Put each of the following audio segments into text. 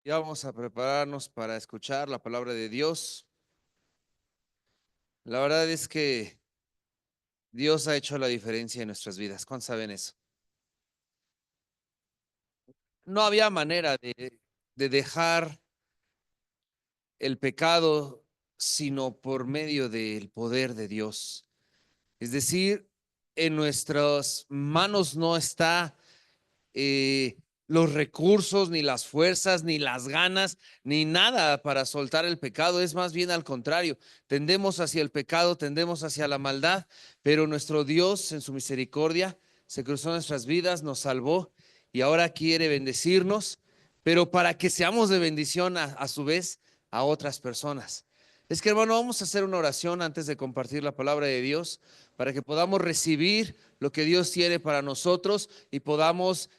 Ya vamos a prepararnos para escuchar la palabra de Dios. La verdad es que Dios ha hecho la diferencia en nuestras vidas. ¿Cuántos saben eso? No había manera de dejar el pecado sino por medio del poder de Dios. Es decir, en nuestras manos no está eh, los recursos, ni las fuerzas, ni las ganas, ni nada para soltar el pecado. Es más bien al contrario. Tendemos hacia el pecado, tendemos hacia la maldad, pero nuestro Dios en su misericordia se cruzó en nuestras vidas, nos salvó y ahora quiere bendecirnos, pero para que seamos de bendición a su vez a otras personas. Es que hermano, vamos a hacer una oración antes de compartir la palabra de Dios para que podamos recibir lo que Dios tiene para nosotros y podamos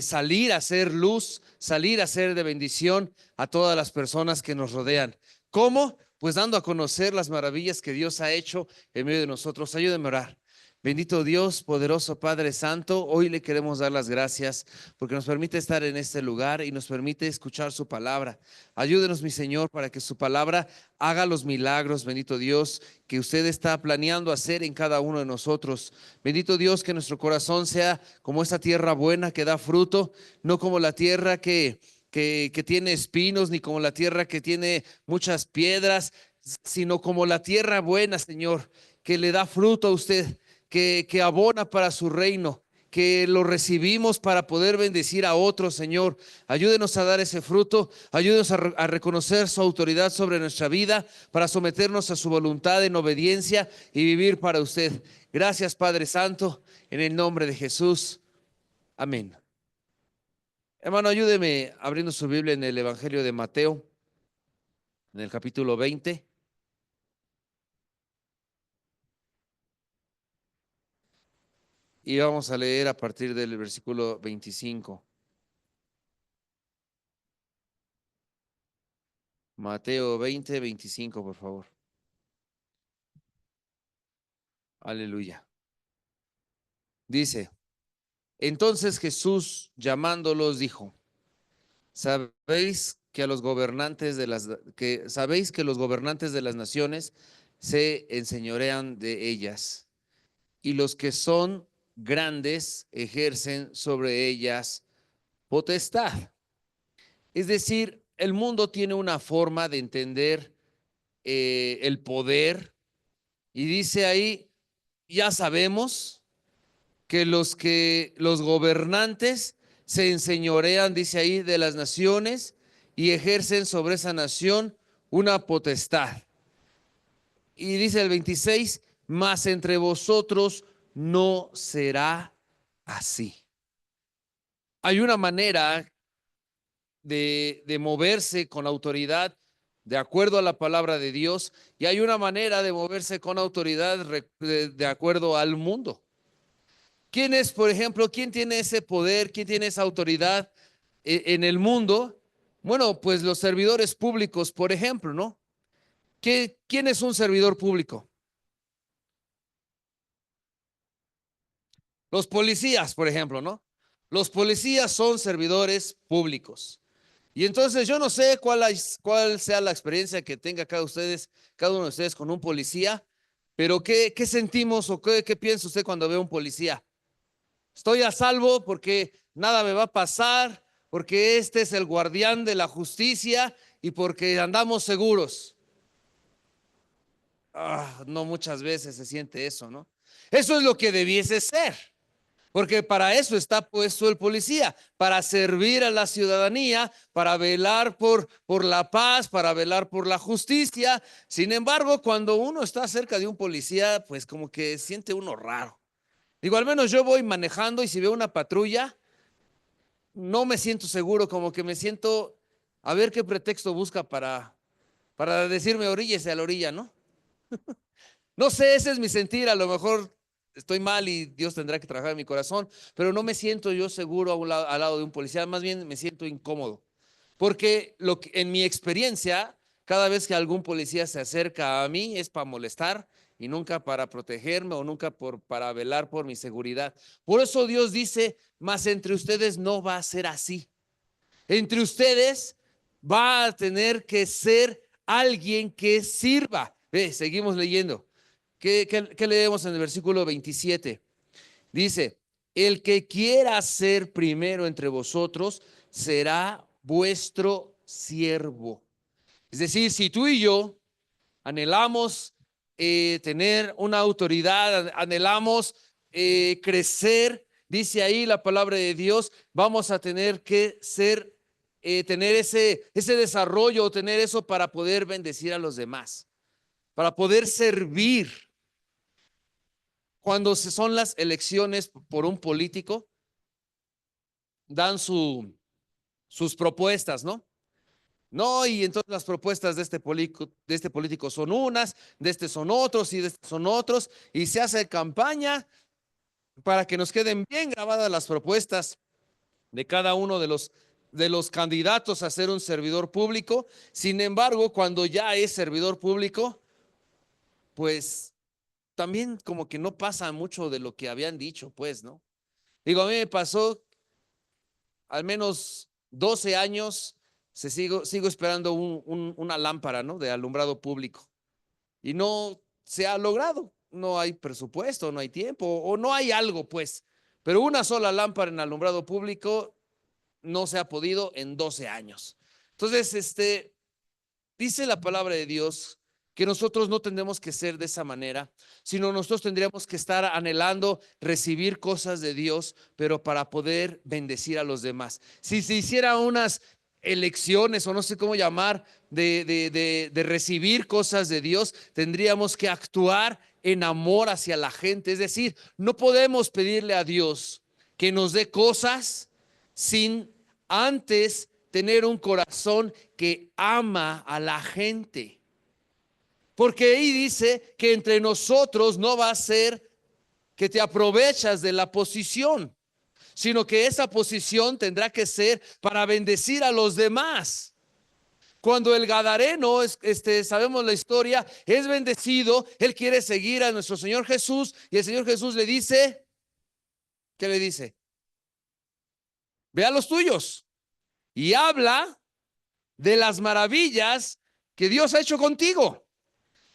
salir a hacer luz, salir a ser de bendición a todas las personas que nos rodean. ¿Cómo? Pues dando a conocer las maravillas que Dios ha hecho en medio de nosotros. Ayúdenme a orar. Bendito Dios, poderoso Padre Santo, hoy le queremos dar las gracias porque nos permite estar en este lugar y nos permite escuchar su palabra. Ayúdenos, mi Señor, para que su palabra haga los milagros, bendito Dios, que usted está planeando hacer en cada uno de nosotros. Bendito Dios, que nuestro corazón sea como esta tierra buena que da fruto, no como la tierra que tiene espinos, ni como la tierra que tiene muchas piedras, sino como la tierra buena, Señor, que le da fruto a usted, que abona para su reino, que lo recibimos para poder bendecir a otros, Señor. Ayúdenos a dar ese fruto, ayúdenos a reconocer su autoridad sobre nuestra vida, para someternos a su voluntad en obediencia y vivir para usted. Gracias, Padre Santo, en el nombre de Jesús. Amén. Hermano, ayúdeme abriendo su Biblia en el Evangelio de Mateo, en el capítulo 20, y vamos a leer a partir del versículo 25. Mateo 20, 25, por favor. Aleluya. Dice, entonces Jesús llamándolos dijo, sabéis que los gobernantes de las naciones se enseñorean de ellas, y los que son grandes ejercen sobre ellas potestad. Es decir, el mundo tiene una forma de entender el poder, y dice ahí, ya sabemos que los gobernantes se enseñorean, dice ahí, de las naciones y ejercen sobre esa nación una potestad. Y dice el 26, mas entre vosotros no será así. Hay una manera de moverse con autoridad de acuerdo a la palabra de Dios, y hay una manera de moverse con autoridad de acuerdo al mundo. ¿Quién es, por ejemplo, quién tiene ese poder, quién tiene esa autoridad en el mundo? Bueno, pues los servidores públicos, por ejemplo, ¿no? ¿Quién es un servidor público? Los policías, por ejemplo, ¿no? Los policías son servidores públicos. Y entonces yo no sé cuál sea la experiencia que tenga cada uno de ustedes con un policía, pero ¿qué sentimos o qué piensa usted cuando ve a un policía? Estoy a salvo porque nada me va a pasar, porque este es el guardián de la justicia y porque andamos seguros. No muchas veces se siente eso, ¿no? Eso es lo que debiese ser, porque para eso está puesto el policía, para servir a la ciudadanía, para velar por la paz, para velar por la justicia. Sin embargo, cuando uno está cerca de un policía, pues como que siente uno raro. Digo, al menos yo voy manejando y si veo una patrulla, no me siento seguro, como que me siento a ver qué pretexto busca para decirme oríllese a la orilla, ¿no? No sé, ese es mi sentir, a lo mejor estoy mal y Dios tendrá que trabajar en mi corazón, pero no me siento yo seguro al lado de un policía, más bien me siento incómodo, porque en mi experiencia, cada vez que algún policía se acerca a mí es para molestar y nunca para protegerme o nunca para velar por mi seguridad. Por eso Dios dice, mas entre ustedes no va a ser así. Entre ustedes va a tener que ser alguien que sirva. Seguimos leyendo. ¿Qué leemos en el versículo 27? Dice, el que quiera ser primero entre vosotros será vuestro siervo. Es decir, si tú y yo anhelamos tener una autoridad, anhelamos crecer, dice ahí la palabra de Dios, vamos a tener que tener ese desarrollo, tener eso para poder bendecir a los demás, para poder servir. Cuando son las elecciones por un político, dan sus propuestas, ¿no? No, y entonces las propuestas de este político son unas, de este son otros y de este son otros, y se hace campaña para que nos queden bien grabadas las propuestas de cada uno de los candidatos a ser un servidor público. Sin embargo, cuando ya es servidor público, pues también como que no pasa mucho de lo que habían dicho, pues, ¿no? Digo, a mí me pasó al menos 12 años, sigo esperando una lámpara, ¿no? De alumbrado público. Y no se ha logrado. No hay presupuesto, no hay tiempo, o no hay algo, pues. Pero una sola lámpara en alumbrado público no se ha podido en 12 años. Entonces, dice la palabra de Dios que nosotros no tendremos que ser de esa manera, sino nosotros tendríamos que estar anhelando recibir cosas de Dios, pero para poder bendecir a los demás. Si se hiciera unas elecciones o no sé cómo llamar de recibir cosas de Dios, tendríamos que actuar en amor hacia la gente. Es decir, no podemos pedirle a Dios que nos dé cosas sin antes tener un corazón que ama a la gente. Porque ahí dice que entre nosotros no va a ser que te aprovechas de la posición, sino que esa posición tendrá que ser para bendecir a los demás. Cuando el gadareno, sabemos la historia, es bendecido, él quiere seguir a nuestro Señor Jesús y el Señor Jesús le dice, ¿qué le dice? Ve a los tuyos y habla de las maravillas que Dios ha hecho contigo.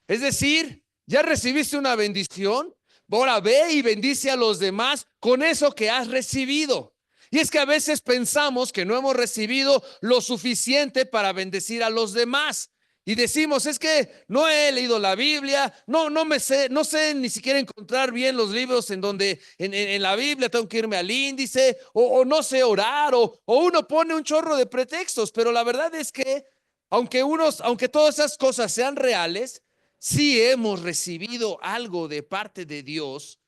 Es decir, ya recibiste una bendición, ahora ve y bendice a los demás con eso que has recibido. Y es que a veces pensamos que no hemos recibido lo suficiente para bendecir a los demás. Y decimos, es que no he leído la Biblia, no sé ni siquiera encontrar bien los libros en donde en la Biblia tengo que irme al índice, o no sé orar, o uno pone un chorro de pretextos. Pero la verdad es que aunque todas esas cosas sean reales, sí hemos recibido algo de parte de Dios,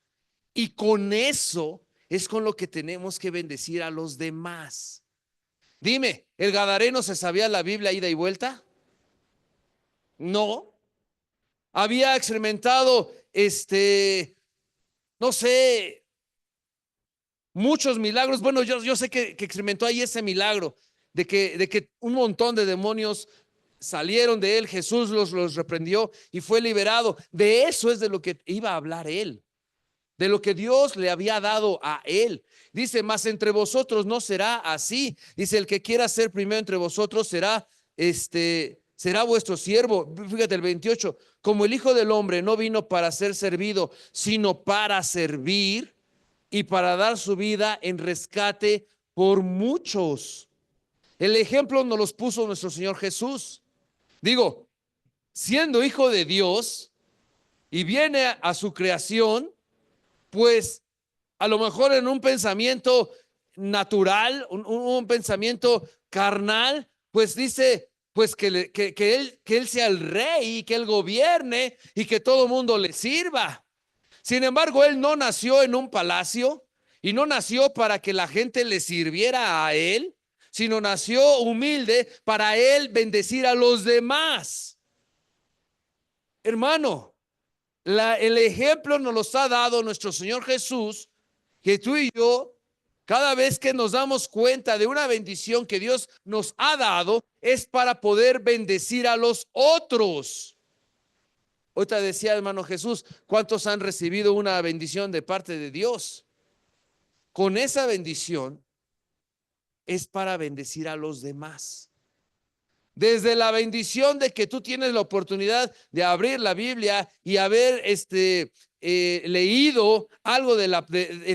y con eso es con lo que tenemos que bendecir a los demás. Dime, ¿el gadareno se sabía la Biblia ida y vuelta? No. Había experimentado, no sé, muchos milagros. Bueno, yo sé que experimentó ahí ese milagro de que un montón de demonios salieron de él, Jesús los reprendió y fue liberado. De eso es de lo que iba a hablar él, de lo que Dios le había dado a él. Dice, mas entre vosotros no será así. Dice, el que quiera ser primero entre vosotros será vuestro siervo. Fíjate el 28, como el Hijo del Hombre no vino para ser servido, sino para servir y para dar su vida en rescate por muchos. El ejemplo nos los puso nuestro Señor Jesús. Digo, siendo hijo de Dios y viene a su creación, pues a lo mejor en un pensamiento natural, un pensamiento carnal, pues dice, pues que él sea el rey y que él gobierne y que todo mundo le sirva. Sin embargo, él no nació en un palacio y no nació para que la gente le sirviera a él, sino nació humilde para él bendecir a los demás. Hermano, el ejemplo nos los ha dado nuestro Señor Jesús, que tú y yo, cada vez que nos damos cuenta de una bendición que Dios nos ha dado, es para poder bendecir a los otros. Ahorita decía hermano Jesús, ¿cuántos han recibido una bendición de parte de Dios? Con esa bendición es para bendecir a los demás. Desde la bendición de que tú tienes la oportunidad de abrir la Biblia y haber leído algo en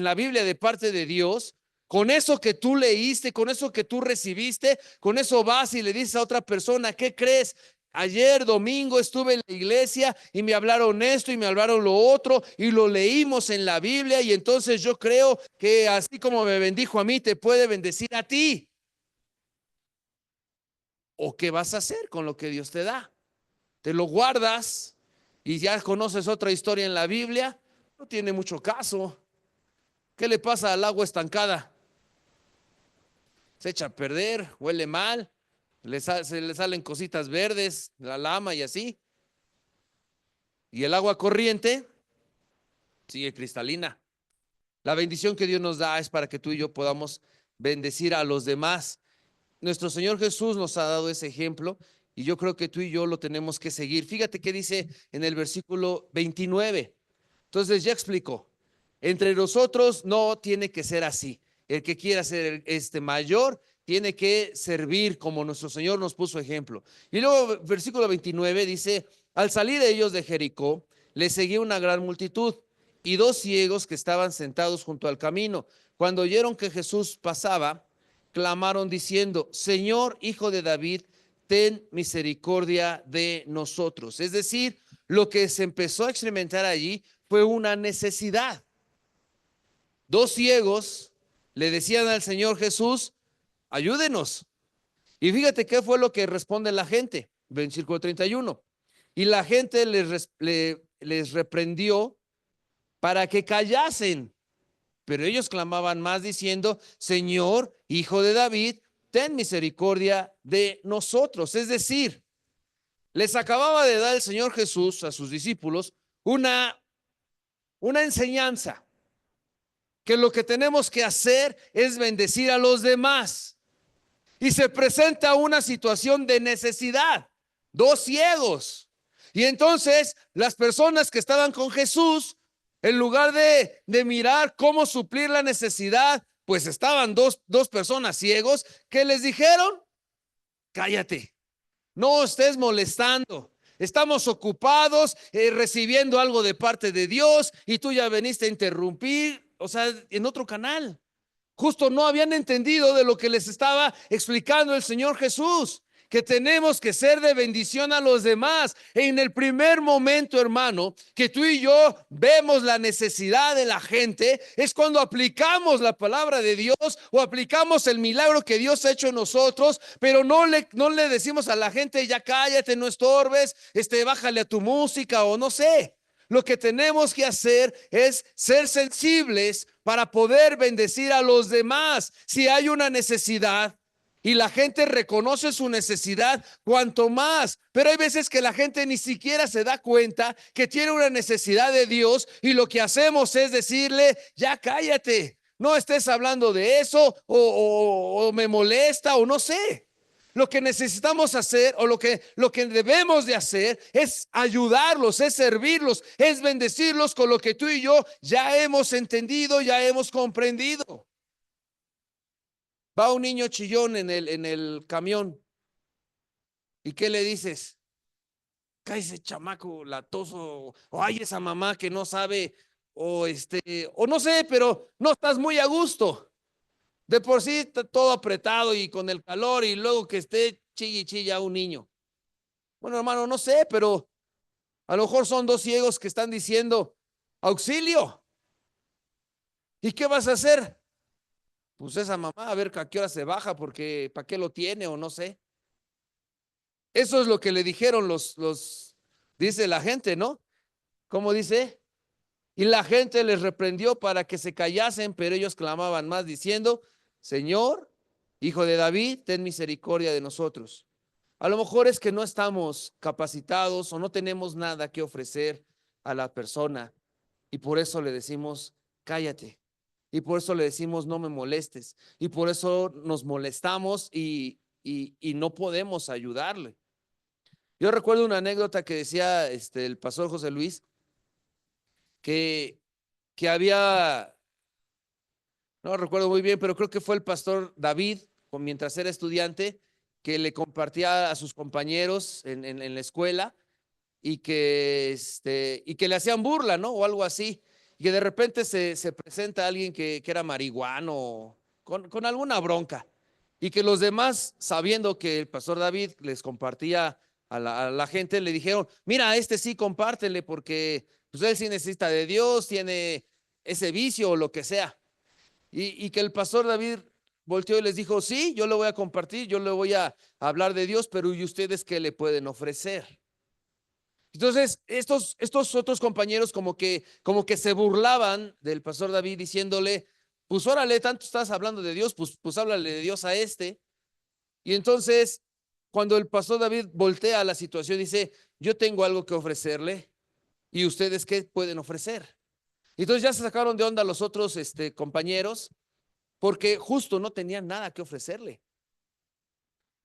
la Biblia de parte de Dios. Con eso que tú leíste, con eso que tú recibiste, con eso vas y le dices a otra persona, ¿qué crees? Ayer domingo estuve en la iglesia y me hablaron esto y me hablaron lo otro y lo leímos en la Biblia, y entonces yo creo que así como me bendijo a mí, te puede bendecir a ti. ¿O qué vas a hacer con lo que Dios te da? ¿Te lo guardas y ya conoces otra historia en la Biblia? No tiene mucho caso. ¿Qué le pasa al agua estancada? Se echa a perder, huele mal, se le salen cositas verdes, la lama y así. Y el agua corriente sigue cristalina. La bendición que Dios nos da es para que tú y yo podamos bendecir a los demás. Nuestro Señor Jesús nos ha dado ese ejemplo y yo creo que tú y yo lo tenemos que seguir. Fíjate qué dice en el versículo 29. Entonces ya explicó, entre nosotros no tiene que ser así. El que quiera ser mayor tiene que servir como nuestro Señor nos puso ejemplo. Y luego versículo 29 dice, al salir ellos de Jericó, le seguía una gran multitud y dos ciegos que estaban sentados junto al camino. Cuando oyeron que Jesús pasaba, clamaron diciendo, Señor, Hijo de David, ten misericordia de nosotros. Es decir, lo que se empezó a experimentar allí fue una necesidad. Dos ciegos le decían al Señor Jesús, ayúdenos. Y fíjate qué fue lo que responde la gente, versículo 31. Y la gente les reprendió para que callasen. Pero ellos clamaban más diciendo, Señor, Hijo de David, ten misericordia de nosotros. Es decir, les acababa de dar el Señor Jesús a sus discípulos una enseñanza, que lo que tenemos que hacer es bendecir a los demás. Y se presenta una situación de necesidad, dos ciegos. Y entonces las personas que estaban con Jesús, en lugar de mirar cómo suplir la necesidad, pues estaban dos personas ciegos que les dijeron, cállate, no estés molestando. Estamos ocupados recibiendo algo de parte de Dios y tú ya veniste a interrumpir, o sea, en otro canal. Justo no habían entendido de lo que les estaba explicando el Señor Jesús, que tenemos que ser de bendición a los demás. En el primer momento, hermano, que tú y yo vemos la necesidad de la gente, es cuando aplicamos la palabra de Dios o aplicamos el milagro que Dios ha hecho en nosotros, pero no le decimos a la gente, ya cállate, no estorbes, bájale a tu música o no sé. Lo que tenemos que hacer es ser sensibles para poder bendecir a los demás. Si hay una necesidad y la gente reconoce su necesidad, cuanto más. Pero hay veces que la gente ni siquiera se da cuenta que tiene una necesidad de Dios y lo que hacemos es decirle, ya cállate, no estés hablando de eso o me molesta o no sé. Lo que necesitamos hacer o lo que debemos de hacer es ayudarlos, es servirlos, es bendecirlos con lo que tú y yo ya hemos entendido, ya hemos comprendido. Va un niño chillón en el camión y ¿qué le dices? Cállese chamaco latoso, o hay esa mamá que no sabe, o no sé, pero no estás muy a gusto. De por sí está todo apretado y con el calor y luego que esté chilla un niño. Bueno, hermano, no sé, pero a lo mejor son dos ciegos que están diciendo, auxilio. ¿Y qué vas a hacer? Pues esa mamá, a ver a qué hora se baja, porque para qué lo tiene o no sé. Eso es lo que le dijeron dice la gente, ¿no? ¿Cómo dice? Y la gente les reprendió para que se callasen, pero ellos clamaban más diciendo, Señor, Hijo de David, ten misericordia de nosotros. A lo mejor es que no estamos capacitados o no tenemos nada que ofrecer a la persona y por eso le decimos, cállate. Y por eso le decimos, no me molestes. Y por eso nos molestamos y no podemos ayudarle. Yo recuerdo una anécdota que decía el pastor José Luis, que, que había, no recuerdo muy bien, pero creo que fue el pastor David, mientras era estudiante, que le compartía a sus compañeros en la escuela y que le hacían burla, ¿no? O algo así. Y que de repente se presenta alguien que era marihuano con alguna bronca. Y que los demás, sabiendo que el pastor David les compartía a la gente, le dijeron, mira, a este sí compártele porque pues, él sí necesita de Dios, tiene ese vicio o lo que sea. Y que el pastor David volteó y les dijo, sí, yo le voy a compartir, yo le voy a hablar de Dios, pero ¿y ustedes qué le pueden ofrecer? Entonces, estos otros compañeros como que se burlaban del pastor David diciéndole, pues órale, tanto estás hablando de Dios, pues háblale de Dios a este. Y entonces, cuando el pastor David voltea a la situación, dice, yo tengo algo que ofrecerle, ¿y ustedes qué pueden ofrecer? Entonces ya se sacaron de onda los otros compañeros, porque justo no tenían nada que ofrecerle.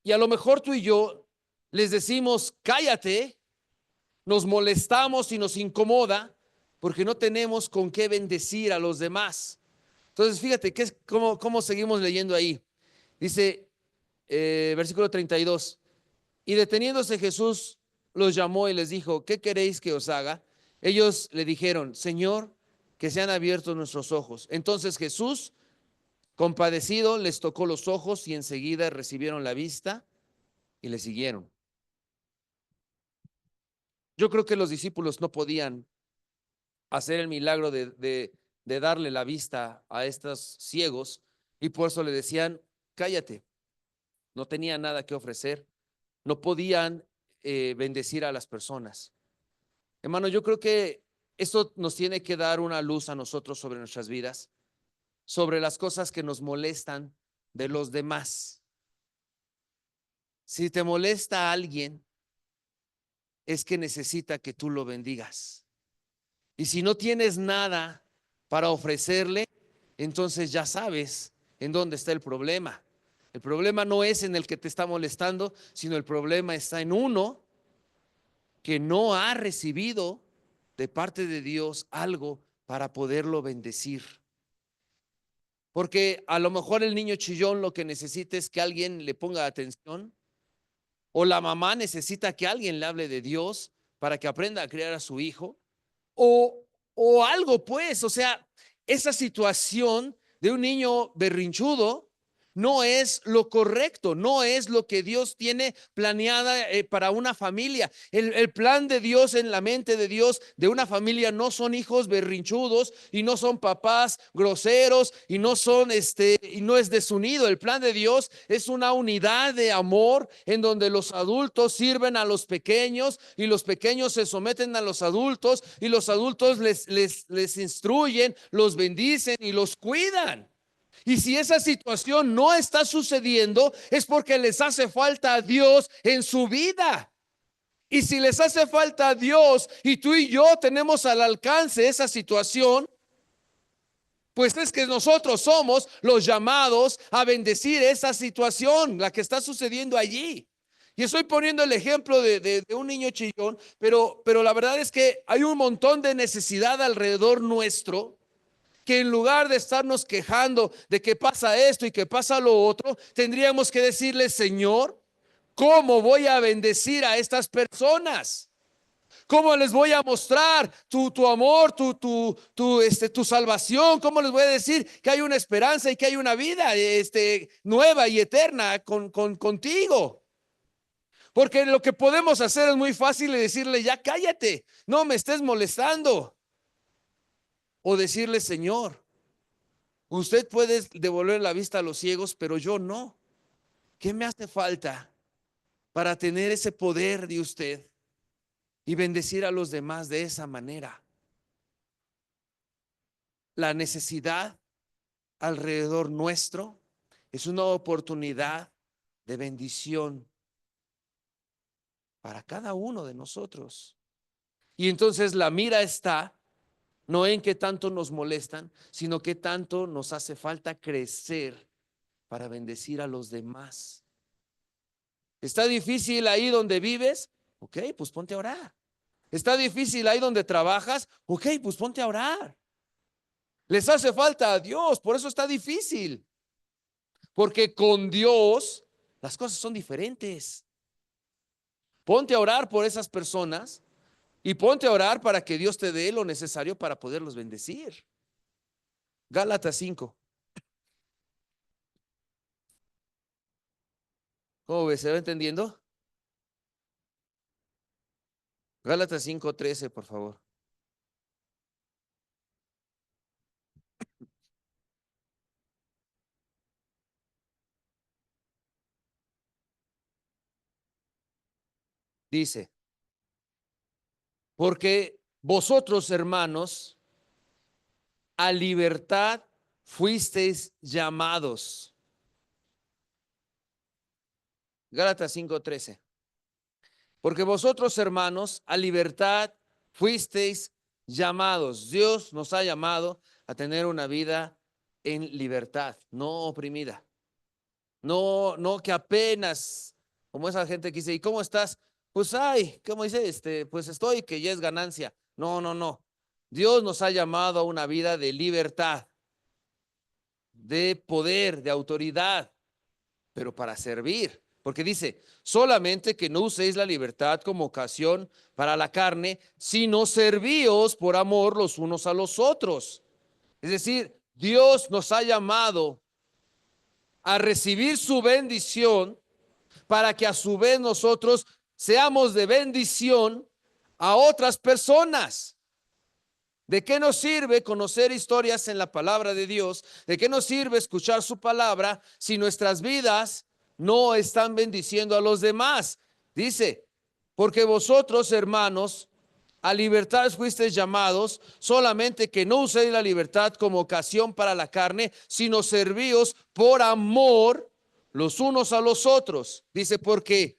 Y a lo mejor tú y yo les decimos, cállate, nos molestamos y nos incomoda porque no tenemos con qué bendecir a los demás. Entonces, fíjate que cómo seguimos leyendo ahí. Dice, versículo 32, y deteniéndose Jesús los llamó y les dijo, ¿qué queréis que os haga? Ellos le dijeron, Señor, que sean abiertos nuestros ojos. Entonces Jesús, compadecido, les tocó los ojos y enseguida recibieron la vista y le siguieron. Yo creo que los discípulos no podían hacer el milagro de darle la vista a estos ciegos y por eso le decían, cállate, no tenían nada que ofrecer, no podían bendecir a las personas. Hermano, yo creo que esto nos tiene que dar una luz a nosotros sobre nuestras vidas, sobre las cosas que nos molestan de los demás. Si te molesta a alguien, es que necesita que tú lo bendigas. Y si no tienes nada para ofrecerle, entonces ya sabes en dónde está el problema. El problema no es en el que te está molestando, sino el problema está en uno que no ha recibido de parte de Dios algo para poderlo bendecir. Porque a lo mejor el niño chillón lo que necesita es que alguien le ponga atención, o la mamá necesita que alguien le hable de Dios para que aprenda a criar a su hijo, o, o algo pues, o sea, esa situación de un niño berrinchudo no es lo correcto, no es lo que Dios tiene planeada para una familia. El plan de Dios en la mente de Dios de una familia no son hijos berrinchudos y no son papás groseros y no son y no es desunido. El plan de Dios es una unidad de amor en donde los adultos sirven a los pequeños y los pequeños se someten a los adultos y los adultos les instruyen, los bendicen y los cuidan. Y si esa situación no está sucediendo, es porque les hace falta a Dios en su vida. Y si les hace falta a Dios y tú y yo tenemos al alcance esa situación, pues es que nosotros somos los llamados a bendecir esa situación, la que está sucediendo allí. Y estoy poniendo el ejemplo de un niño chillón, pero la verdad es que hay un montón de necesidad alrededor nuestro, que en lugar de estarnos quejando de que pasa esto y que pasa lo otro, tendríamos que decirle, Señor, ¿cómo voy a bendecir a estas personas? ¿Cómo les voy a mostrar tu amor, tu salvación? ¿Cómo les voy a decir que hay una esperanza y que hay una vida nueva y eterna contigo? Porque lo que podemos hacer es muy fácil de decirle, ya cállate, no me estés molestando. O decirle, Señor, usted puede devolver la vista a los ciegos, pero yo no. ¿Qué me hace falta para tener ese poder de usted y bendecir a los demás de esa manera? La necesidad alrededor nuestro es una oportunidad de bendición para cada uno de nosotros. Y entonces la mira está no en qué tanto nos molestan, sino qué tanto nos hace falta crecer para bendecir a los demás. ¿Está difícil ahí donde vives? Ok, pues ponte a orar. ¿Está difícil ahí donde trabajas? Ok, pues ponte a orar. Les hace falta a Dios, por eso está difícil. Porque con Dios Las cosas son diferentes. Ponte a orar por esas personas y ponte a orar para que Dios te dé lo necesario para poderlos bendecir. Gálatas 5. ¿Cómo ves? ¿Se va entendiendo? Gálatas 5:13, por favor. Dice, porque vosotros, hermanos, a libertad fuisteis llamados. Gálatas 5:13. Porque vosotros, hermanos, a libertad fuisteis llamados. Dios nos ha llamado a tener una vida en libertad, no oprimida. No, no que apenas, como esa gente que dice, ¿y cómo estás? Pues ay, ¿cómo dice? Pues estoy, que ya es ganancia. No, no, no. Dios nos ha llamado a una vida de libertad, de poder, de autoridad, pero para servir. Porque dice, solamente que no uséis la libertad como ocasión para la carne, sino servíos por amor los unos a los otros. Es decir, Dios nos ha llamado a recibir su bendición para que a su vez nosotros seamos de bendición a otras personas. ¿De qué nos sirve conocer historias en la palabra de Dios? ¿De qué nos sirve escuchar su palabra si nuestras vidas no están bendiciendo a los demás? Dice, porque vosotros, hermanos, a libertad fuisteis llamados, solamente que no uséis la libertad como ocasión para la carne, sino servíos por amor los unos a los otros. Dice, porque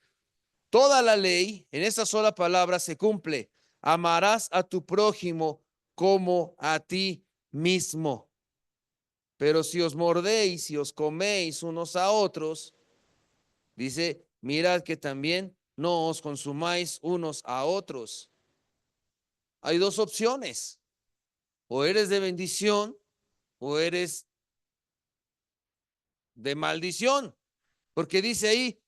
toda la ley en esa sola palabra se cumple. Amarás a tu prójimo como a ti mismo. Pero si os mordéis y os coméis unos a otros, dice, mirad que también no os consumáis unos a otros. Hay dos opciones. O eres de bendición o eres de maldición. Porque dice ahí,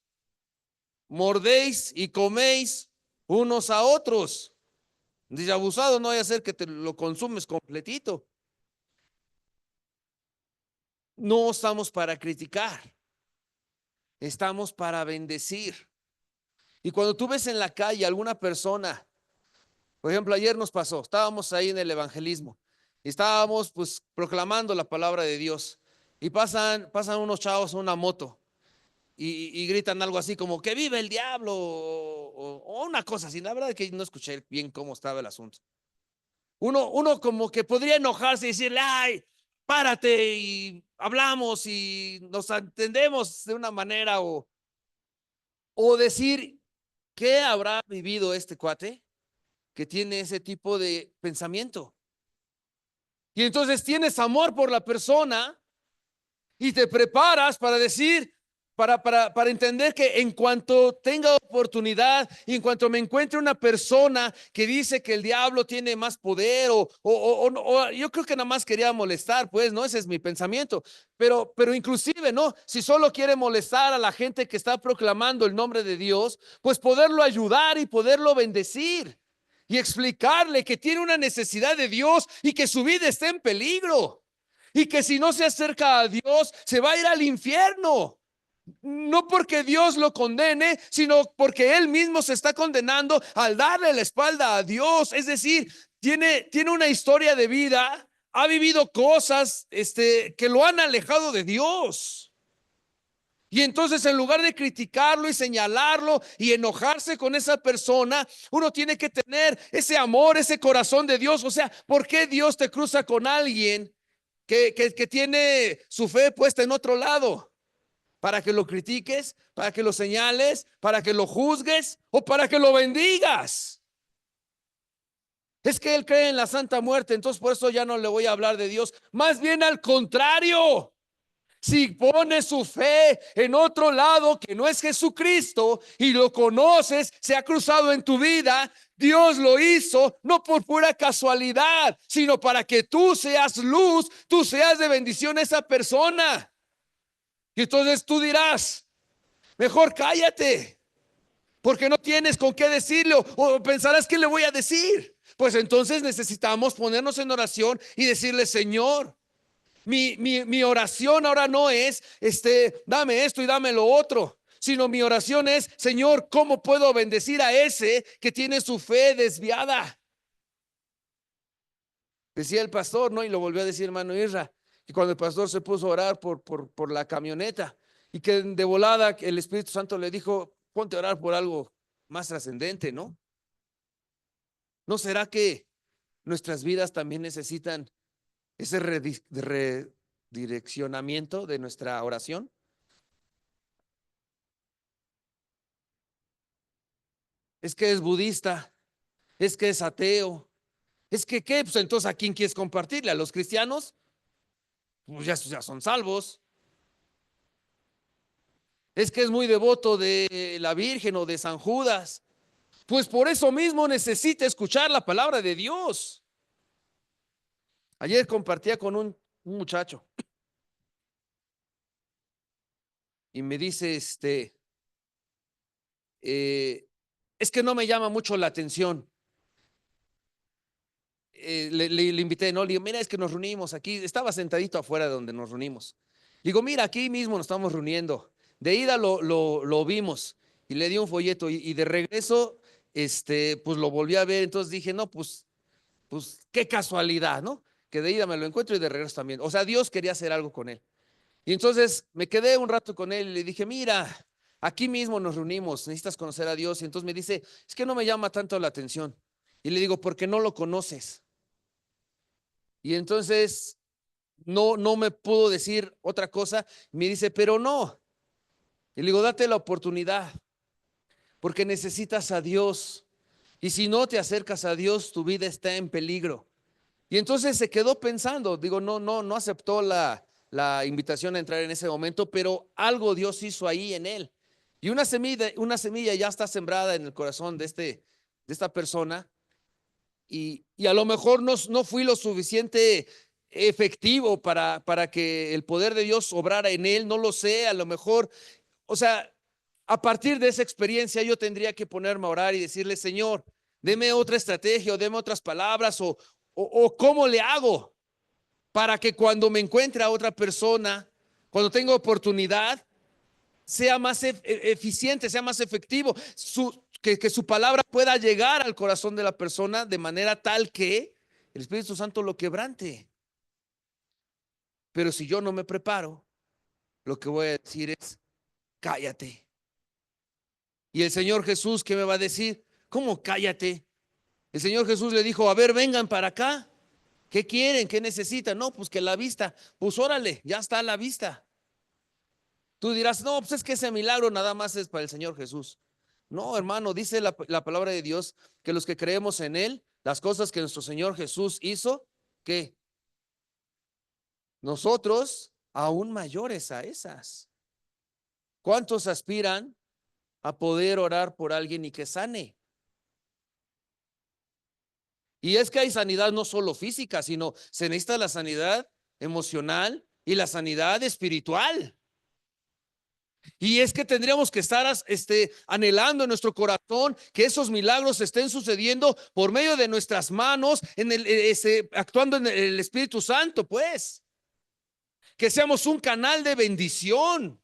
mordéis y coméis unos a otros. Dice, abusado no vaya a ser que te lo consumes completito. No estamos para criticar, estamos para bendecir. Y cuando tú ves en la calle alguna persona, por ejemplo, ayer nos pasó, estábamos ahí en el evangelismo, y estábamos pues proclamando la palabra de Dios, y pasan unos chavos en una moto, y gritan algo así como que vive el diablo, o una cosa así. La verdad es que no escuché bien cómo estaba el asunto. Uno como que podría enojarse y decirle, ay, párate y hablamos y nos entendemos de una manera, o decir, ¿qué habrá vivido este cuate que tiene ese tipo de pensamiento? Y entonces tienes amor por la persona y te preparas para decir, para entender que en cuanto tenga oportunidad y en cuanto me encuentre una persona que dice que el diablo tiene más poder o yo creo que nada más quería molestar, pues, ¿no? Ese es mi pensamiento. Pero inclusive, ¿no? Si solo quiere molestar a la gente que está proclamando el nombre de Dios, pues poderlo ayudar y poderlo bendecir y explicarle que tiene una necesidad de Dios y que su vida está en peligro y que si no se acerca a Dios se va a ir al infierno. No porque Dios lo condene, sino porque él mismo se está condenando al darle la espalda a Dios. Es decir, tiene una historia de vida, ha vivido cosas que lo han alejado de Dios. Y entonces en lugar de criticarlo y señalarlo y enojarse con esa persona, uno tiene que tener ese amor, ese corazón de Dios. O sea, ¿por qué Dios te cruza con alguien que tiene su fe puesta en otro lado? ¿Para que lo critiques? ¿Para que lo señales? ¿Para que lo juzgues? ¿O para que lo bendigas? Es que él cree en la santa muerte, entonces por eso ya no le voy a hablar de Dios. Más bien al contrario. Si pone su fe en otro lado que no es Jesucristo y lo conoces, se ha cruzado en tu vida, Dios lo hizo no por pura casualidad, sino para que tú seas luz, tú seas de bendición a esa persona. Y entonces tú dirás, Mejor cállate, porque no tienes con qué decirlo o pensarás que le voy a decir. Pues entonces necesitamos ponernos en oración y decirle, Señor, mi oración ahora no es, dame esto y dame lo otro, sino mi oración es, Señor, ¿cómo puedo bendecir a ese que tiene su fe desviada? Decía el pastor, ¿no? Y lo volvió a decir hermano Isra, que cuando el pastor se puso a orar por la camioneta y que de volada el Espíritu Santo le dijo, ponte a orar por algo más trascendente, ¿no? ¿No será que nuestras vidas también necesitan ese redireccionamiento de nuestra oración? Es que es budista, es que es ateo, es que qué, pues entonces ¿a quién quieres compartirle? ¿A los cristianos? Pues ya son salvos. Es que es muy devoto de la Virgen o de San Judas. Pues por eso mismo necesita escuchar la palabra de Dios. Ayer compartía con un muchacho y me dice, es que no me llama mucho la atención. Le invité, no, le digo, mira, es que nos reunimos aquí, estaba sentadito afuera de donde nos reunimos. Digo, mira, aquí mismo nos estamos reuniendo. De ida lo vimos y le di un folleto y de regreso, pues lo volví a ver. Entonces dije, no, pues qué casualidad, ¿no? Que de ida me lo encuentro y de regreso también. O sea, Dios quería hacer algo con él. Y entonces me quedé un rato con él y le dije, mira, aquí mismo nos reunimos, necesitas conocer a Dios. Y entonces me dice, es que no me llama tanto la atención. Y le digo, porque no lo conoces. Y entonces no me pudo decir otra cosa. Me dice, pero no. Y le digo, date la oportunidad, porque necesitas a Dios. Y si no te acercas a Dios, tu vida está en peligro. Y entonces se quedó pensando, digo, no aceptó la invitación a entrar en ese momento, pero algo Dios hizo ahí en él. Y una semilla ya está sembrada en el corazón de esta persona y a lo mejor no fui lo suficiente efectivo para que el poder de Dios obrara en él, no lo sé, a lo mejor, o sea, a partir de esa experiencia yo tendría que ponerme a orar y decirle, Señor, deme otra estrategia o deme otras palabras o cómo le hago para que cuando me encuentre a otra persona, cuando tenga oportunidad, sea más eficiente, sea más efectivo, que su palabra pueda llegar al corazón de la persona de manera tal que el Espíritu Santo lo quebrante. Pero si yo no me preparo, lo que voy a decir es, cállate. Y el Señor Jesús, ¿qué me va a decir? ¿Cómo cállate? El Señor Jesús le dijo, a ver, vengan para acá. ¿Qué quieren? ¿Qué necesitan? No, pues que la vista. Pues órale, ya está la vista. Tú dirás, no, pues es que ese milagro nada más es para el Señor Jesús. No, hermano, dice la palabra de Dios que los que creemos en Él, las cosas que nuestro Señor Jesús hizo, que nosotros aún mayores a esas. ¿Cuántos aspiran a poder orar por alguien y que sane? Y es que hay sanidad no solo física, sino se necesita la sanidad emocional y la sanidad espiritual. Y es que tendríamos que estar anhelando en nuestro corazón que esos milagros estén sucediendo por medio de nuestras manos, actuando en el Espíritu Santo, pues. Que seamos un canal de bendición,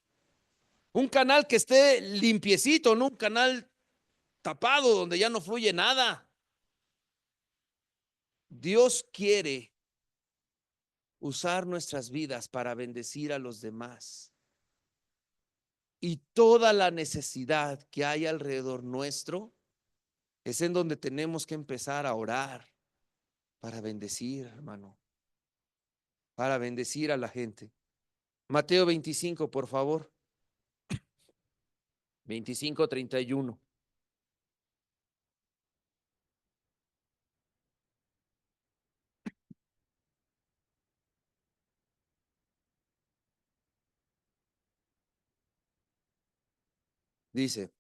un canal que esté limpiecito, no un canal tapado donde ya no fluye nada. Dios quiere usar nuestras vidas para bendecir a los demás. Y toda la necesidad que hay alrededor nuestro es en donde tenemos que empezar a orar para bendecir, hermano, para bendecir a la gente. Mateo 25, por favor. 25:31. Dice,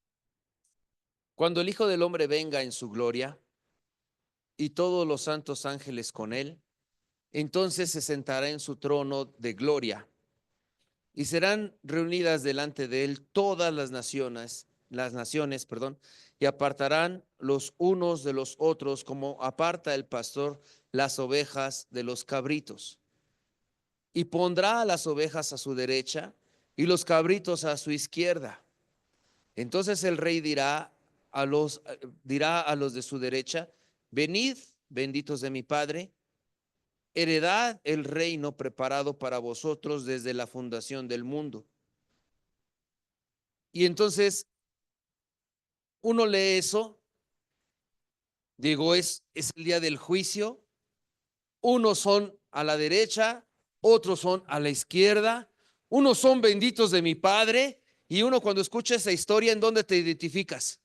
cuando el Hijo del Hombre venga en su gloria y todos los santos ángeles con él, entonces se sentará en su trono de gloria y serán reunidas delante de él todas las naciones, perdón, y apartarán los unos de los otros como aparta el pastor las ovejas de los cabritos. Y pondrá a las ovejas a su derecha y los cabritos a su izquierda. Entonces el rey dirá a los de su derecha: venid, benditos de mi Padre, heredad el reino preparado para vosotros desde la fundación del mundo. Y entonces uno lee eso, digo, es el día del juicio. Unos son a la derecha, otros son a la izquierda, unos son benditos de mi Padre. Y uno, cuando escucha esa historia, ¿en dónde te identificas?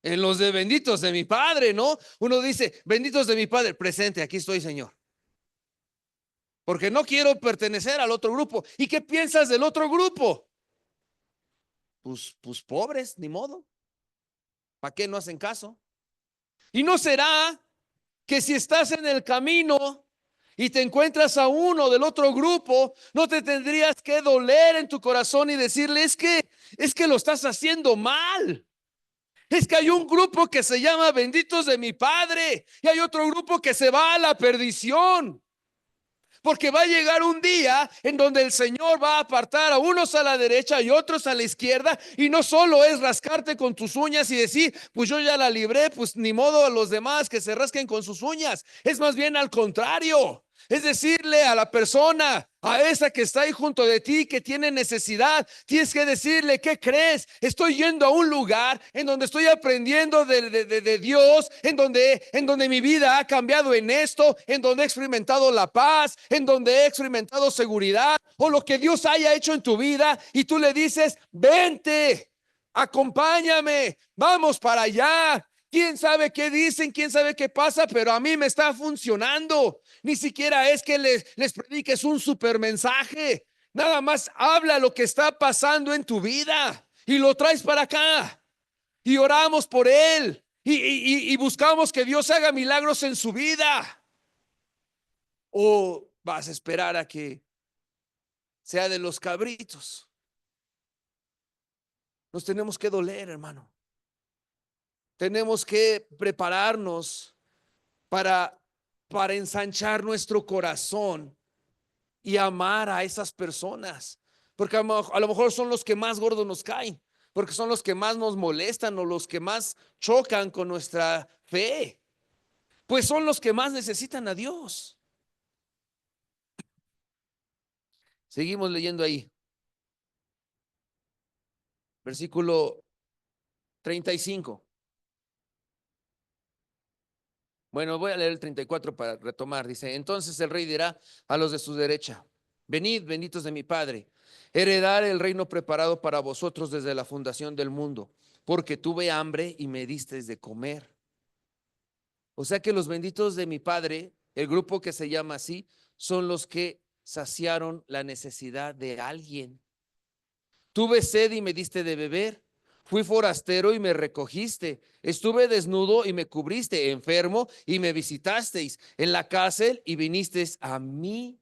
En los de benditos de mi Padre, ¿no? Uno dice, benditos de mi Padre, presente, aquí estoy, Señor. Porque no quiero pertenecer al otro grupo. ¿Y qué piensas del otro grupo? Pues pobres, ni modo. ¿Para qué no hacen caso? ¿Y no será que si estás en el camino y te encuentras a uno del otro grupo, no te tendrías que doler en tu corazón y decirle: es que lo estás haciendo mal? Es que hay un grupo que se llama benditos de mi Padre y hay otro grupo que se va a la perdición. Porque va a llegar un día en donde el Señor va a apartar a unos a la derecha y otros a la izquierda, y no solo es rascarte con tus uñas y decir, pues yo ya la libré, pues ni modo a los demás que se rasquen con sus uñas. Es más bien al contrario. Es decirle a la persona, a esa que está ahí junto de ti, que tiene necesidad, tienes que decirle: ¿qué crees? Estoy yendo a un lugar en donde estoy aprendiendo de Dios, en donde mi vida ha cambiado en esto, en donde he experimentado la paz, en donde he experimentado seguridad, o lo que Dios haya hecho en tu vida, y tú le dices: vente, acompáñame, vamos para allá. Quién sabe qué dicen, quién sabe qué pasa, pero a mí me está funcionando. Ni siquiera es que les prediques un super mensaje. Nada más habla lo que está pasando en tu vida y lo traes para acá. Y oramos por él. Y buscamos que Dios haga milagros en su vida. ¿O vas a esperar a que sea de los cabritos? Nos tenemos que doler, hermano. Tenemos que prepararnos para, para ensanchar nuestro corazón y amar a esas personas, porque a lo mejor son los que más gordos nos caen, porque son los que más nos molestan o los que más chocan con nuestra fe, pues son los que más necesitan a Dios. Seguimos leyendo ahí, versículo 35. Bueno, voy a leer el 34 para retomar. Dice: entonces el rey dirá a los de su derecha: venid, benditos de mi Padre, heredar el reino preparado para vosotros desde la fundación del mundo, porque tuve hambre y me disteis de comer. O sea que los benditos de mi Padre, el grupo que se llama así, son los que saciaron la necesidad de alguien. Tuve sed y me diste de beber. Fui forastero y me recogiste. Estuve desnudo y me cubriste. Enfermo y me visitasteis. En la cárcel y vinisteis a mí.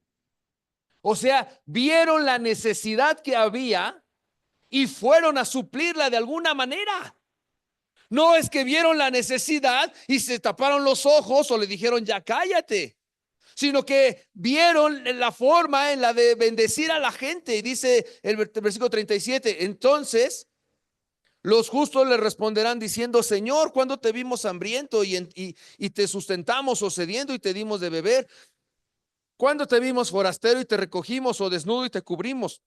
O sea, vieron la necesidad que había y fueron a suplirla de alguna manera. No es que vieron la necesidad y se taparon los ojos o le dijeron: ya cállate, sino que vieron la forma en la de bendecir a la gente. Y dice el versículo 37: entonces los justos le responderán diciendo: Señor, ¿cuándo te vimos hambriento y te sustentamos, o sediento y te dimos de beber? ¿Cuándo te vimos forastero y te recogimos, o desnudo y te cubrimos?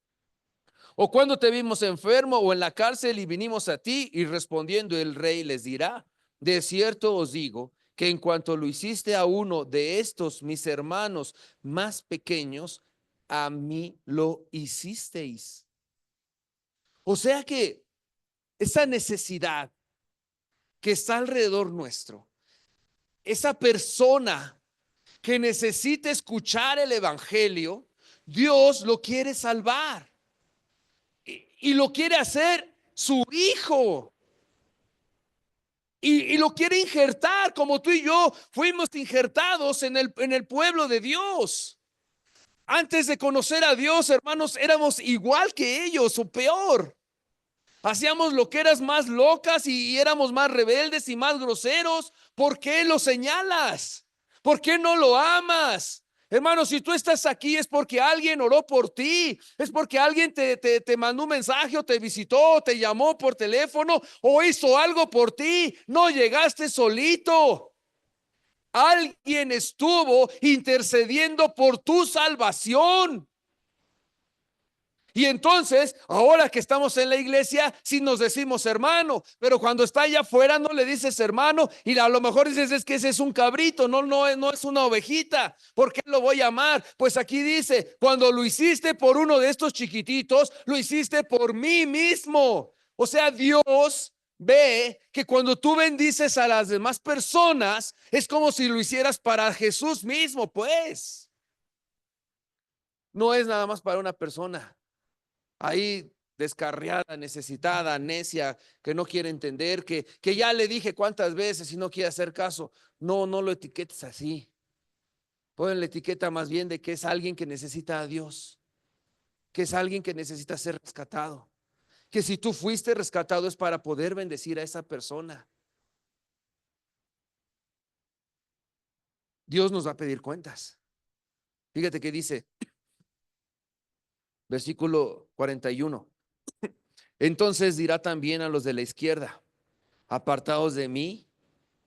¿O cuándo te vimos enfermo o en la cárcel y vinimos a ti? Y respondiendo el rey les dirá: de cierto os digo que en cuanto lo hiciste a uno de estos mis hermanos más pequeños, a mí lo hicisteis. O sea que esa necesidad que está alrededor nuestro, esa persona que necesita escuchar el evangelio, Dios lo quiere salvar y lo quiere hacer su hijo. Y lo quiere injertar como tú y yo fuimos injertados en el pueblo de Dios. Antes de conocer a Dios, hermanos, éramos igual que ellos o peor. Hacíamos lo que eras más locas y éramos más rebeldes y más groseros. ¿Por qué lo señalas? ¿Por qué no lo amas? Hermano, si tú estás aquí es porque alguien oró por ti, es porque alguien te mandó un mensaje o te visitó, o te llamó por teléfono o hizo algo por ti. No llegaste solito. Alguien estuvo intercediendo por tu salvación. Y entonces, ahora que estamos en la iglesia, sí nos decimos hermano, pero cuando está allá afuera no le dices hermano y a lo mejor dices es que ese es un cabrito, no es una ovejita. ¿Por qué lo voy a amar? Pues aquí dice, cuando lo hiciste por uno de estos chiquititos, lo hiciste por mí mismo. O sea, Dios ve que cuando tú bendices a las demás personas, es como si lo hicieras para Jesús mismo, pues. No es nada más para una persona ahí descarriada, necesitada, necia, que no quiere entender, que ya le dije cuántas veces y no quiere hacer caso. No lo etiquetes así. Pon la etiqueta más bien de que es alguien que necesita a Dios, que es alguien que necesita ser rescatado, que si tú fuiste rescatado es para poder bendecir a esa persona. Dios nos va a pedir cuentas. Fíjate que dice, versículo 41. Entonces dirá también a los de la izquierda, apartados de mí,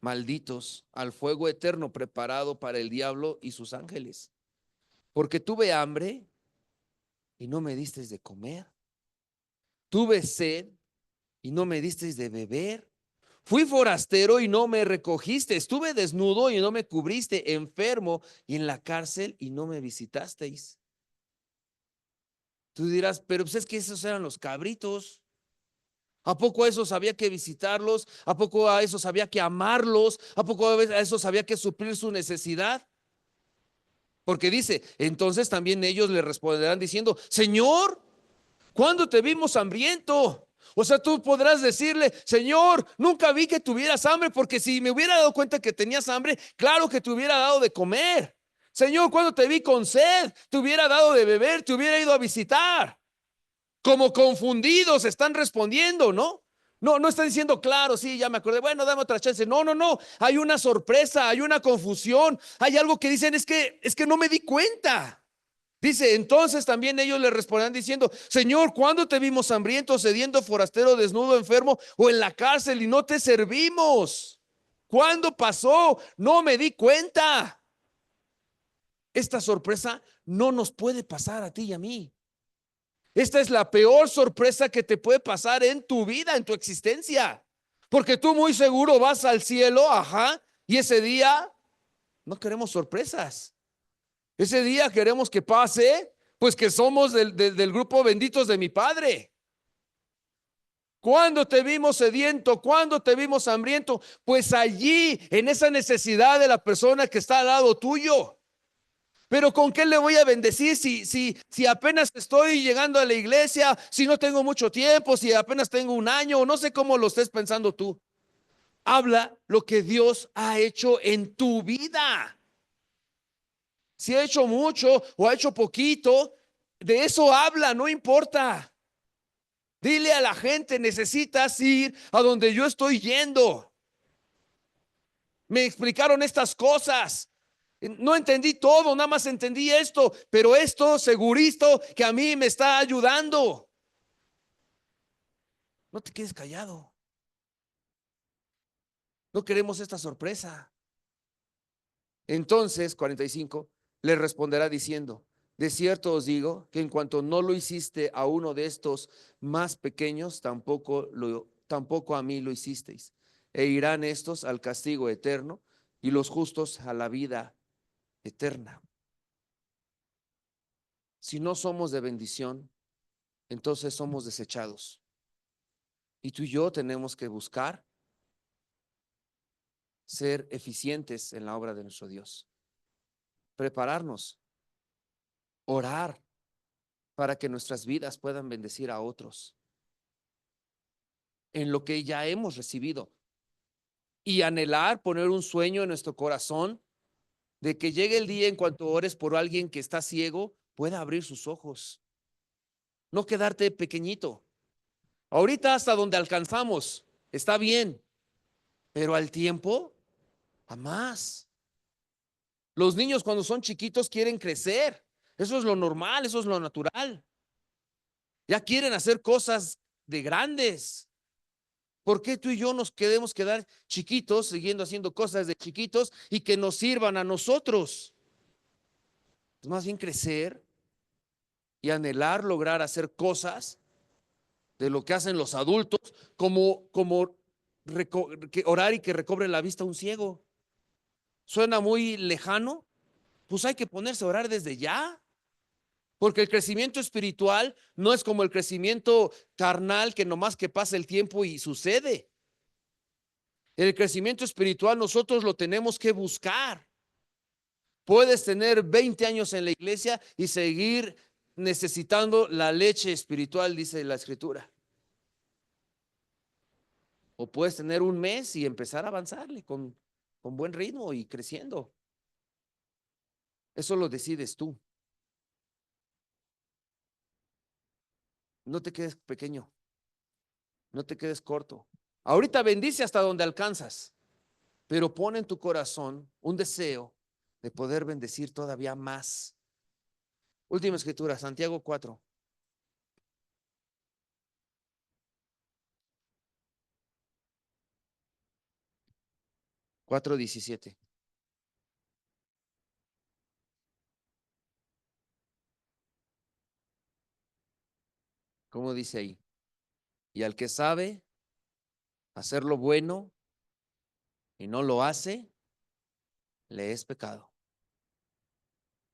malditos, al fuego eterno preparado para el diablo y sus ángeles. Porque tuve hambre y no me disteis de comer. Tuve sed y no me disteis de beber. Fui forastero y no me recogiste. Estuve desnudo y no me cubriste. Enfermo y en la cárcel y no me visitasteis. Tú dirás, pero pues es que esos eran los cabritos. ¿A poco a esos había que visitarlos? ¿A poco a esos había que amarlos? ¿A poco a esos había que suplir su necesidad? Porque dice, entonces también ellos le responderán diciendo, Señor, ¿cuándo te vimos hambriento? O sea, tú podrás decirle, Señor, nunca vi que tuvieras hambre, porque si me hubiera dado cuenta que tenías hambre, claro que te hubiera dado de comer. Señor, cuando te vi con sed, te hubiera dado de beber, te hubiera ido a visitar. Como confundidos están respondiendo, ¿no? No están diciendo, claro, sí, ya me acordé, bueno, dame otra chance. No, hay una sorpresa, hay una confusión, hay algo que dicen, es que no me di cuenta. Dice, entonces también ellos le responderán diciendo, Señor, ¿cuándo te vimos hambriento, sediento, forastero, desnudo, enfermo o en la cárcel y no te servimos? ¿Cuándo pasó? No me di cuenta. Esta sorpresa no nos puede pasar a ti y a mí. Esta es la peor sorpresa que te puede pasar en tu vida, en tu existencia. Porque tú muy seguro vas al cielo, ajá, y ese día no queremos sorpresas. Ese día queremos que pase, pues que somos del grupo benditos de mi Padre. ¿Cuándo te vimos sediento? ¿Cuándo te vimos hambriento? Pues allí, en esa necesidad de la persona que está al lado tuyo. Pero ¿con qué le voy a bendecir si apenas estoy llegando a la iglesia, si no tengo mucho tiempo, si apenas tengo un año, o no sé cómo lo estés pensando tú? Habla lo que Dios ha hecho en tu vida. Si ha hecho mucho o ha hecho poquito, de eso habla, no importa. Dile a la gente, necesitas ir a donde yo estoy yendo. Me explicaron estas cosas. No entendí todo, nada más entendí esto, pero esto segurito que a mí me está ayudando. No te quedes callado. No queremos esta sorpresa. Entonces, 45, le responderá diciendo, de cierto os digo que en cuanto no lo hiciste a uno de estos más pequeños, tampoco a mí lo hicisteis. E irán estos al castigo eterno y los justos a la vida eterna. Si no somos de bendición, entonces somos desechados. Y tú y yo tenemos que buscar ser eficientes en la obra de nuestro Dios. Prepararnos, orar para que nuestras vidas puedan bendecir a otros en lo que ya hemos recibido y anhelar, poner un sueño en nuestro corazón de que llegue el día en cuanto ores por alguien que está ciego, pueda abrir sus ojos, no quedarte pequeñito. Ahorita hasta donde alcanzamos, está bien, pero al tiempo, a más. Los niños cuando son chiquitos quieren crecer. Eso es lo normal, eso es lo natural. Ya quieren hacer cosas de grandes. ¿Por qué tú y yo nos queremos quedar chiquitos, siguiendo haciendo cosas de chiquitos y que nos sirvan a nosotros? Pues más bien crecer y anhelar lograr hacer cosas de lo que hacen los adultos, como orar y que recobre la vista un ciego. Suena muy lejano, pues hay que ponerse a orar desde ya. Porque el crecimiento espiritual no es como el crecimiento carnal que nomás que pasa el tiempo y sucede. El crecimiento espiritual nosotros lo tenemos que buscar. Puedes tener 20 años en la iglesia y seguir necesitando la leche espiritual, dice la escritura. O puedes tener un mes y empezar a avanzarle con buen ritmo y creciendo. Eso lo decides tú. No te quedes pequeño, no te quedes corto. Ahorita bendice hasta donde alcanzas, pero pon en tu corazón un deseo de poder bendecir todavía más. Última escritura, Santiago 4. 4:17. ¿Cómo dice ahí? Y al que sabe hacer lo bueno y no lo hace, le es pecado.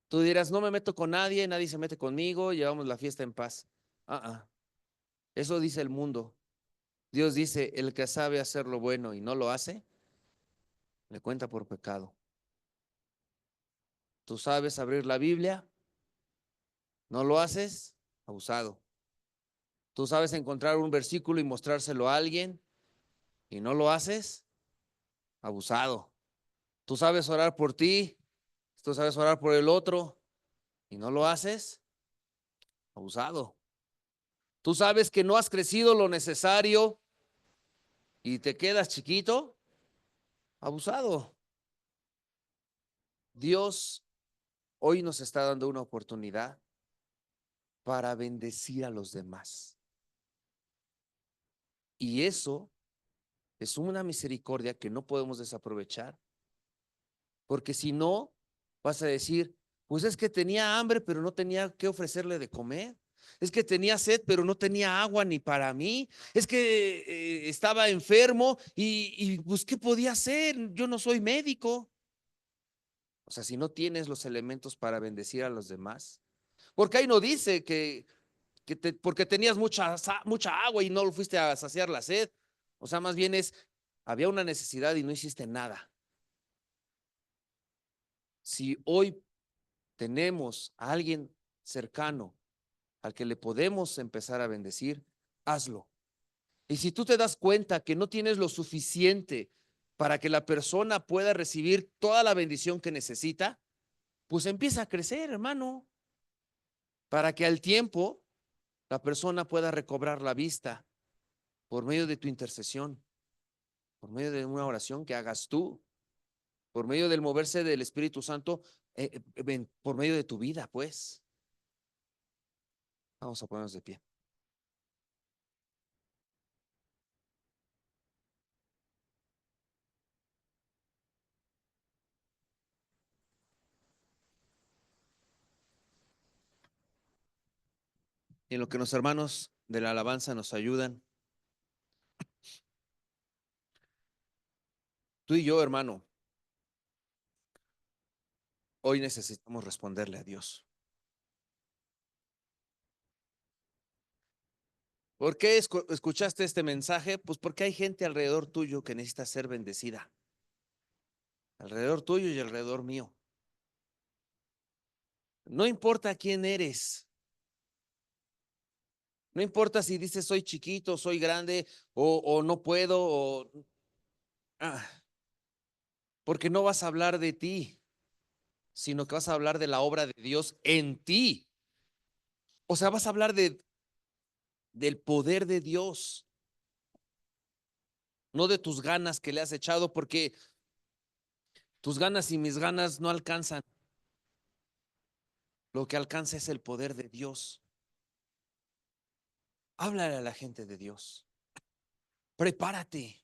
Tú dirás, no me meto con nadie, nadie se mete conmigo, llevamos la fiesta en paz. Eso dice el mundo. Dios dice, el que sabe hacer lo bueno y no lo hace, le cuenta por pecado. Tú sabes abrir la Biblia, no lo haces, abusado. Tú sabes encontrar un versículo y mostrárselo a alguien y no lo haces, abusado. Tú sabes orar por ti, tú sabes orar por el otro y no lo haces, abusado. Tú sabes que no has crecido lo necesario y te quedas chiquito, abusado. Dios hoy nos está dando una oportunidad para bendecir a los demás. Y eso es una misericordia que no podemos desaprovechar, porque si no, vas a decir, pues es que tenía hambre, pero no tenía que ofrecerle de comer. Es que tenía sed, pero no tenía agua ni para mí. Es que estaba enfermo y pues ¿qué podía hacer? Yo no soy médico. O sea, si no tienes los elementos para bendecir a los demás, porque ahí no dice porque tenías mucha agua y no lo fuiste a saciar la sed. O sea, más bien había una necesidad y no hiciste nada. Si hoy tenemos a alguien cercano al que le podemos empezar a bendecir, hazlo. Y si tú te das cuenta que no tienes lo suficiente para que la persona pueda recibir toda la bendición que necesita, pues empieza a crecer, hermano, para que al tiempo la persona pueda recobrar la vista por medio de tu intercesión, por medio de una oración que hagas tú, por medio del moverse del Espíritu Santo, por medio de tu vida, pues. Vamos a ponernos de pie. Y en lo que los hermanos de la alabanza nos ayudan, tú y yo, hermano, hoy necesitamos responderle a Dios. ¿Por qué escuchaste este mensaje? Pues porque hay gente alrededor tuyo que necesita ser bendecida. Alrededor tuyo y alrededor mío. No importa quién eres. No importa si dices soy chiquito, soy grande o no puedo. Ah, porque no vas a hablar de ti, sino que vas a hablar de la obra de Dios en ti. O sea, vas a hablar del poder de Dios, no de tus ganas que le has echado, porque tus ganas y mis ganas no alcanzan. Lo que alcanza es el poder de Dios. Háblale a la gente de Dios. Prepárate.